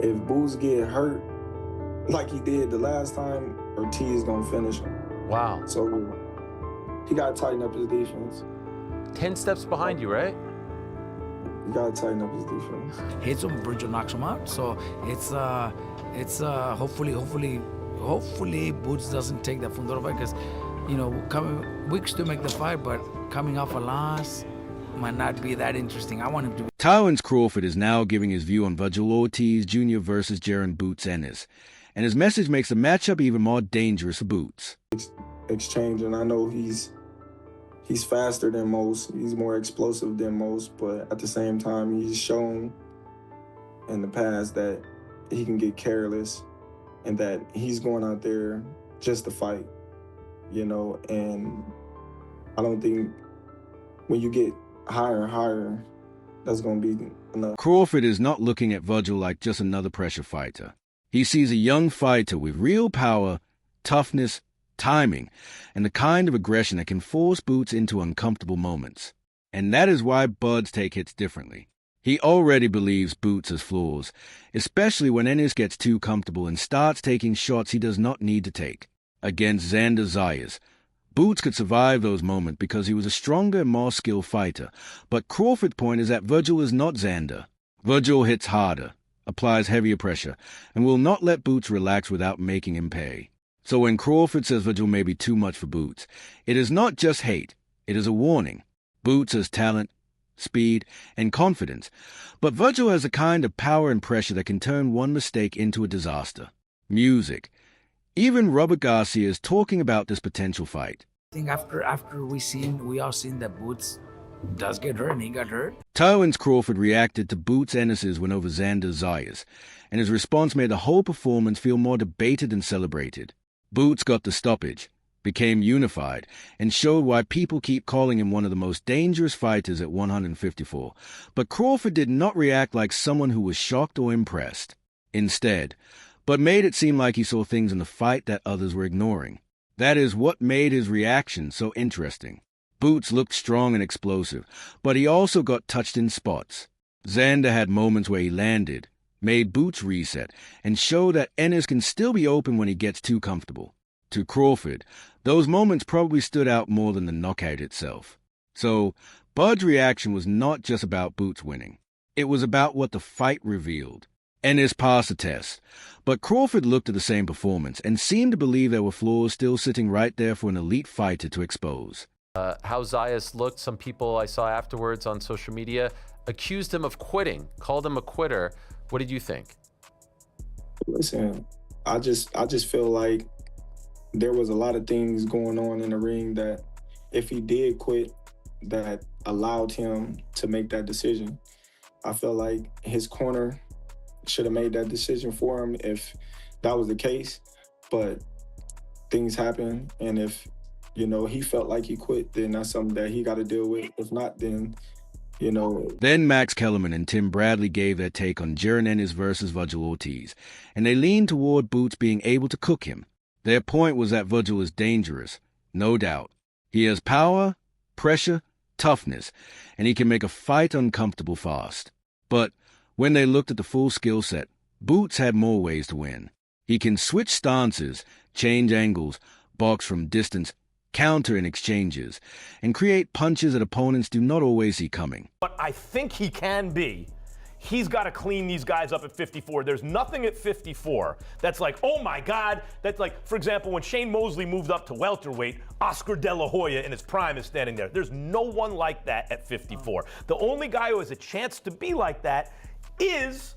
If Boots get hurt like he did the last time, Ortiz gonna finish him. Wow. So he gotta tighten up his defense. 10 steps behind you, right? He gotta tighten up his defense. Hits him, Vergil knocks him out. So it's hopefully Boots doesn't take that Fundora fight, because coming weeks to make the fight, but coming off a loss might not be that interesting. I want him to be. Terence Crawford is now giving his view on Vergil Ortiz Jr. versus Jaron Boots Ennis, and his message makes the matchup even more dangerous for Boots. Exchanging, I know he's faster than most, he's more explosive than most, but at the same time, he's shown in the past that he can get careless and that he's going out there just to fight, and I don't think when you get higher and higher, that's going to be enough. Crawford is not looking at Vergil like just another pressure fighter. He sees a young fighter with real power, toughness, timing, and the kind of aggression that can force Boots into uncomfortable moments. And that is why Buds take hits differently. He already believes Boots has flaws, especially when Ennis gets too comfortable and starts taking shots he does not need to take. Against Xander Zayas, Boots could survive those moments because he was a stronger and more skilled fighter, but Crawford's point is that Vergil is not Xander. Vergil hits harder, applies heavier pressure, and will not let Boots relax without making him pay. So when Crawford says Vergil may be too much for Boots, it is not just hate, it is a warning. Boots has talent, speed, and confidence, but Vergil has a kind of power and pressure that can turn one mistake into a disaster. Music. Even Robert Garcia is talking about this potential fight. I think after we all seen that Boots does get hurt, and he got hurt. Terence Crawford reacted to Boots Ennis's win over Xander Zayas, and his response made the whole performance feel more debated and celebrated. Boots got the stoppage, became unified, and showed why people keep calling him one of the most dangerous fighters at 154. But Crawford did not react like someone who was shocked or impressed. Instead, but made it seem like he saw things in the fight that others were ignoring. That is what made his reaction so interesting. Boots looked strong and explosive, but he also got touched in spots. Xander had moments where he landed, made Boots reset, and showed that Ennis can still be open when he gets too comfortable. To Crawford, those moments probably stood out more than the knockout itself. So, Bud's reaction was not just about Boots winning. It was about what the fight revealed. Ennis passed the test, but Crawford looked at the same performance and seemed to believe there were flaws still sitting right there for an elite fighter to expose. How Zayas looked, some people I saw afterwards on social media accused him of quitting, called him a quitter. What did you think? Listen, I just feel like there was a lot of things going on in the ring that if he did quit, that allowed him to make that decision. I feel like his corner should have made that decision for him if that was the case, but things happen, and if he felt like he quit, then that's something that he got to deal with. If not, then Then Max Kellerman and Tim Bradley gave their take on Jaron Ennis versus Vergil Ortiz, and they leaned toward Boots being able to cook him. Their point was that Vergil is dangerous, no doubt. He has power, pressure, toughness, and he can make a fight uncomfortable fast. But when they looked at the full skill set, Boots had more ways to win. He can switch stances, change angles, box from distance, counter in exchanges, and create punches that opponents do not always see coming. But I think he can be. He's got to clean these guys up at 54. There's nothing at 54 that's like, oh my God. That's like, for example, when Shane Mosley moved up to welterweight, Oscar De La Hoya in his prime is standing there. There's no one like that at 54. The only guy who has a chance to be like that is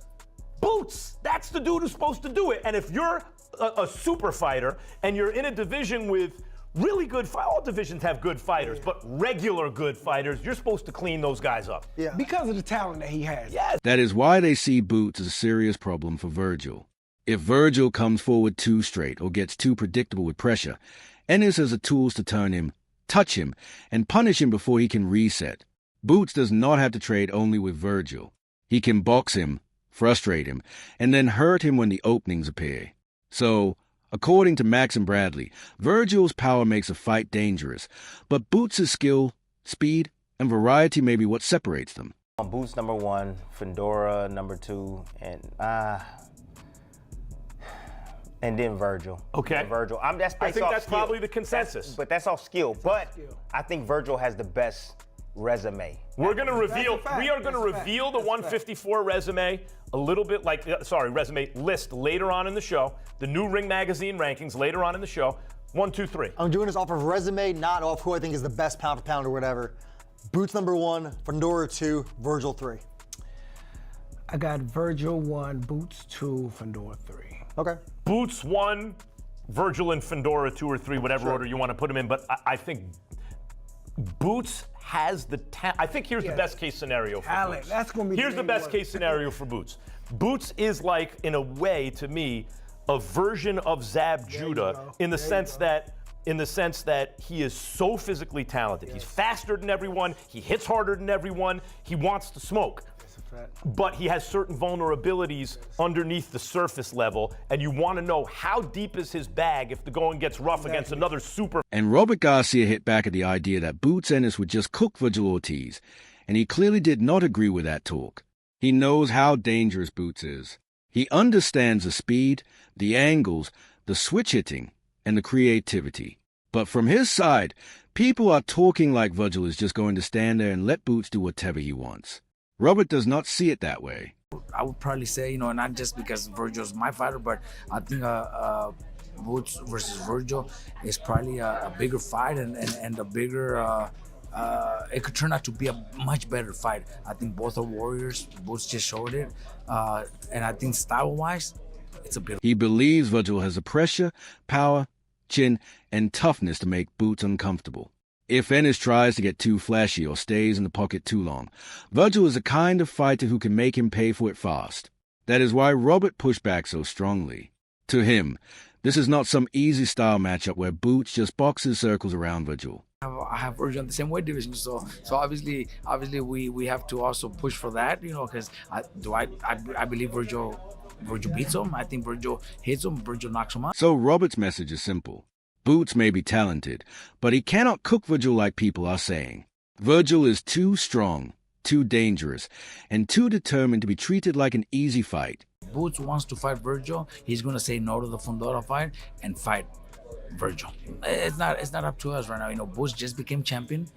Boots. That's the dude who's supposed to do it. And if you're a super fighter and you're in a division with really good fighters, all divisions have good fighters, but regular good fighters, you're supposed to clean those guys up. Yeah, because of the talent that he has. Yes. That is why they see Boots as a serious problem for Vergil. If Vergil comes forward too straight or gets too predictable with pressure, Ennis has the tools to turn him, touch him, and punish him before he can reset. Boots does not have to trade only with Vergil. He can box him, frustrate him, and then hurt him when the openings appear. So, according to Max and Bradley, Vergil's power makes a fight dangerous, but Boots' skill, speed, and variety may be what separates them. Boots number one, Fundora number two, and and then Vergil. Okay. And Vergil. That's I based think off that's skill. probably the consensus. But that's off skill. I think Vergil has the best resume. We're going to reveal. fact. We are going to That's a fact. reveal the That's a 154 resume a little bit resume list later on in the show. The new Ring Magazine rankings later on in the show. 1, 2, 3. I'm doing this off of resume, not off who I think is the best pound for pound or whatever. Boots number 1, Fundora 2, Vergil 3. I got Vergil 1, Boots 2, Fundora 3. Okay. Boots 1, Vergil and Fundora 2 or 3, whatever order you want to put them in. But I think Boots has the talent. I think here's the best case scenario for Talent. Boots. That's gonna be Here's the the main best one. case scenario for Boots. Boots is like, in a way, to me, a version of Zab Judah go. in the There you sense go. that. In the sense that he is so physically talented. He's faster than everyone. He hits harder than everyone. He wants to smoke. But he has certain vulnerabilities underneath the surface level, and you want to know how deep is his bag if the going gets rough against another super. And Robert Garcia hit back at the idea that Boots Ennis would just cook Vergil Ortiz, and he clearly did not agree with that talk. He knows how dangerous Boots is. He understands the speed, the angles, the switch hitting, and the creativity. But from his side, people are talking like Vergil is just going to stand there and let Boots do whatever he wants. Robert does not see it that way. I would probably say, not just because Vergil's my fighter, but I think Boots versus Vergil is probably a bigger fight and a bigger. It could turn out to be a much better fight. I think both are warriors. Boots just showed it, and I think style-wise, it's a bit. He believes Vergil has the pressure, power, chin, and toughness to make Boots uncomfortable. If Ennis tries to get too flashy or stays in the pocket too long, Vergil is the kind of fighter who can make him pay for it fast. That is why Robert pushed back so strongly. To him, this is not some easy style matchup where Boots just boxes circles around Vergil. I have Vergil in the same weight division, so obviously we have to also push for that, because I believe Vergil beats him. I think Vergil hits him. Vergil knocks him out. So Robert's message is simple. Boots may be talented, but he cannot cook Vergil like people are saying. Vergil is too strong, too dangerous, and too determined to be treated like an easy fight. Boots wants to fight Vergil. He's gonna say no to the Fundora fight and fight Vergil. It's not up to us right now. Boots just became champion.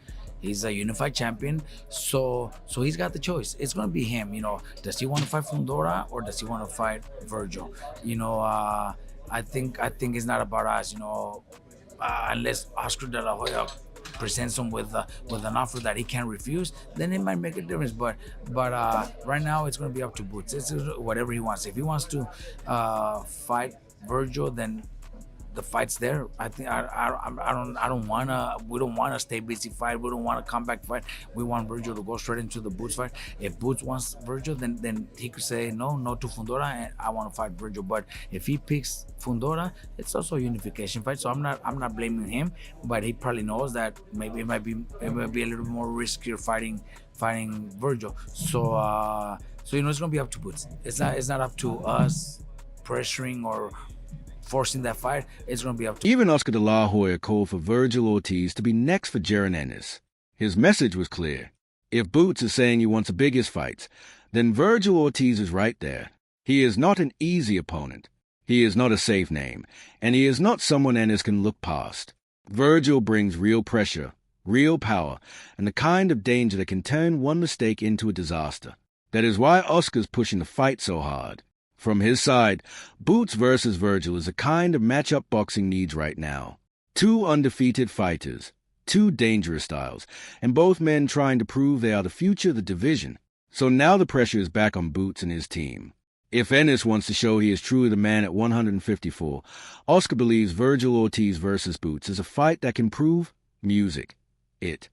He's a unified champion, so he's got the choice. It's gonna be him. Does he want to fight Fundora or does he want to fight Vergil? I think it's not about us. Unless Oscar De La Hoya presents him with an offer that he can't refuse, then it might make a difference. But right now it's gonna be up to Boots. It's whatever he wants. If he wants to fight Vergil, then the fight's there. I think we don't wanna stay busy fight. We don't want a comeback fight. We want Vergil to go straight into the Boots fight. If Boots wants Vergil, then he could say no to Fundora, and I want to fight Vergil. But if he picks Fundora, it's also a unification fight. So I'm not blaming him, but he probably knows that maybe it might be a little more riskier fighting Vergil. So it's gonna be up to Boots. It's not up to us pressuring or forcing that fight. It's going to be up to. Even Oscar De La Hoya called for Vergil Ortiz to be next for Jaron Ennis. His message was clear. If Boots is saying he wants the biggest fights, then Vergil Ortiz is right there. He is not an easy opponent. He is not a safe name, and he is not someone Ennis can look past. Vergil brings real pressure, real power, and the kind of danger that can turn one mistake into a disaster. That is why Oscar's pushing the fight so hard. From his side, Boots versus Vergil is the kind of matchup boxing needs right now. Two undefeated fighters, two dangerous styles, and both men trying to prove they are the future of the division. So now the pressure is back on Boots and his team. If Ennis wants to show he is truly the man at 154, Oscar believes Vergil Ortiz versus Boots is a fight that can prove music. It